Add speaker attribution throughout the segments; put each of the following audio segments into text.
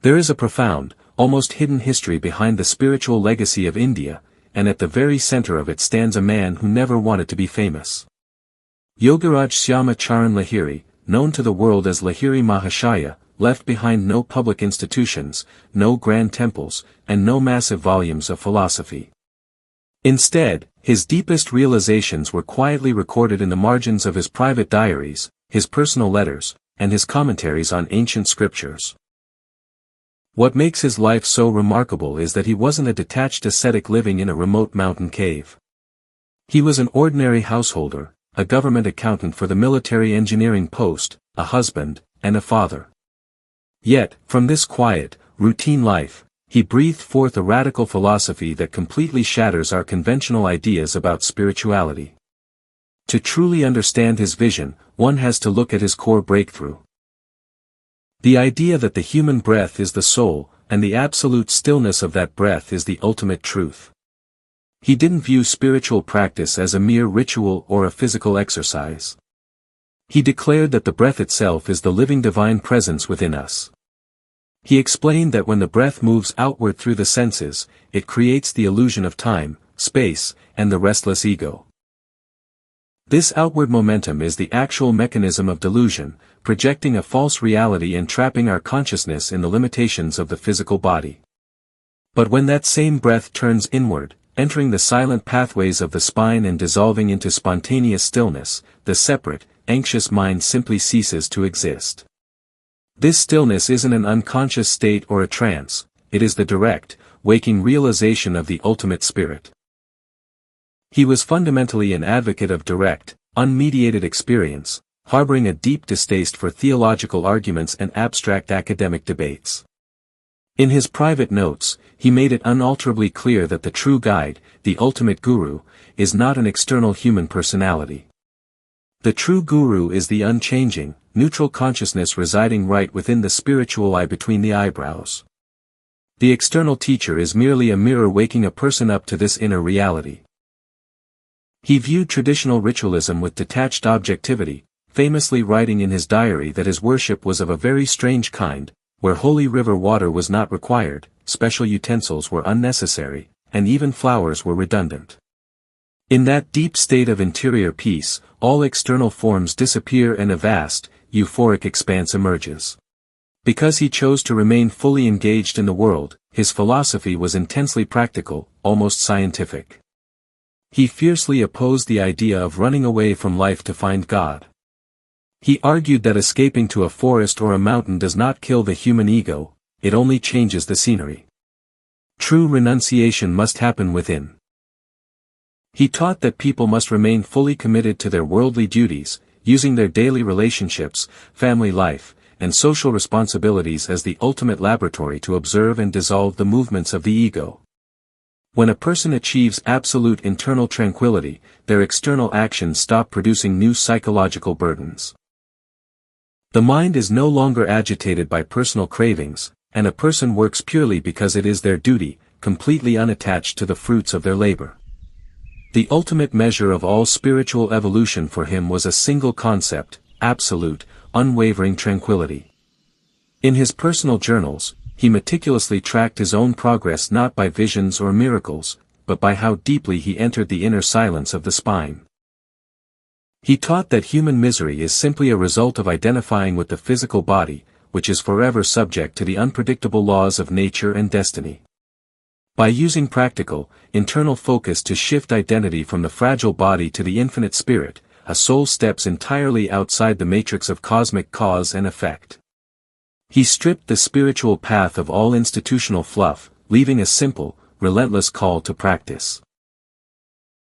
Speaker 1: There is a profound, almost hidden history behind the spiritual legacy of India, and at the very center of it stands a man who never wanted to be famous. Yogaraj Syama Charan Lahiri, known to the world as Lahiri Mahasaya, left behind no public institutions, no grand temples, and no massive volumes of philosophy. Instead, his deepest realizations were quietly recorded in the margins of his private diaries, his personal letters, and his commentaries on ancient scriptures. What makes his life so remarkable is that he wasn't a detached ascetic living in a remote mountain cave. He was an ordinary householder, a government accountant for the military engineering post, a husband, and a father. Yet, from this quiet, routine life, he breathed forth a radical philosophy that completely shatters our conventional ideas about spirituality. To truly understand his vision, one has to look at his core breakthrough. The idea that the human breath is the soul, and the absolute stillness of that breath is the ultimate truth. He didn't view spiritual practice as a mere ritual or a physical exercise. He declared that the breath itself is the living divine presence within us. He explained that when the breath moves outward through the senses, it creates the illusion of time, space, and the restless ego. This outward momentum is the actual mechanism of delusion, projecting a false reality and trapping our consciousness in the limitations of the physical body. But when that same breath turns inward, entering the silent pathways of the spine and dissolving into spontaneous stillness, the separate, anxious mind simply ceases to exist. This stillness isn't an unconscious state or a trance, it is the direct, waking realization of the ultimate spirit. He was fundamentally an advocate of direct, unmediated experience, harboring a deep distaste for theological arguments and abstract academic debates. In his private notes, he made it unalterably clear that the true guide, the ultimate guru, is not an external human personality. The true guru is the unchanging, neutral consciousness residing right within the spiritual eye between the eyebrows. The external teacher is merely a mirror waking a person up to this inner reality. He viewed traditional ritualism with detached objectivity, famously writing in his diary that his worship was of a very strange kind, where holy river water was not required, special utensils were unnecessary, and even flowers were redundant. In that deep state of interior peace, all external forms disappear and a vast, euphoric expanse emerges. Because he chose to remain fully engaged in the world, his philosophy was intensely practical, almost scientific. He fiercely opposed the idea of running away from life to find God. He argued that escaping to a forest or a mountain does not kill the human ego, it only changes the scenery. True renunciation must happen within. He taught that people must remain fully committed to their worldly duties, using their daily relationships, family life, and social responsibilities as the ultimate laboratory to observe and dissolve the movements of the ego. When a person achieves absolute internal tranquility, their external actions stop producing new psychological burdens. The mind is no longer agitated by personal cravings, and a person works purely because it is their duty, completely unattached to the fruits of their labor. The ultimate measure of all spiritual evolution for him was a single concept, absolute, unwavering tranquility. In his personal journals, he meticulously tracked his own progress not by visions or miracles, but by how deeply he entered the inner silence of the spine. He taught that human misery is simply a result of identifying with the physical body, which is forever subject to the unpredictable laws of nature and destiny. By using practical, internal focus to shift identity from the fragile body to the infinite spirit, a soul steps entirely outside the matrix of cosmic cause and effect. He stripped the spiritual path of all institutional fluff, leaving a simple, relentless call to practice.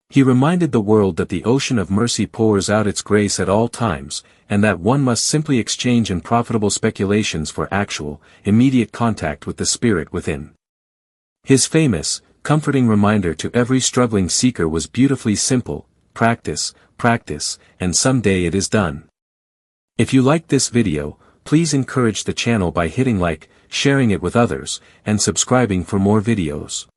Speaker 1: He reminded the world that the ocean of mercy pours out its grace at all times, and that one must simply exchange unprofitable speculations for actual, immediate contact with the spirit within. His famous, comforting reminder to every struggling seeker was beautifully simple: practice, practice, and someday it is done. If you liked this video, please encourage the channel by hitting like, sharing it with others, and subscribing for more videos.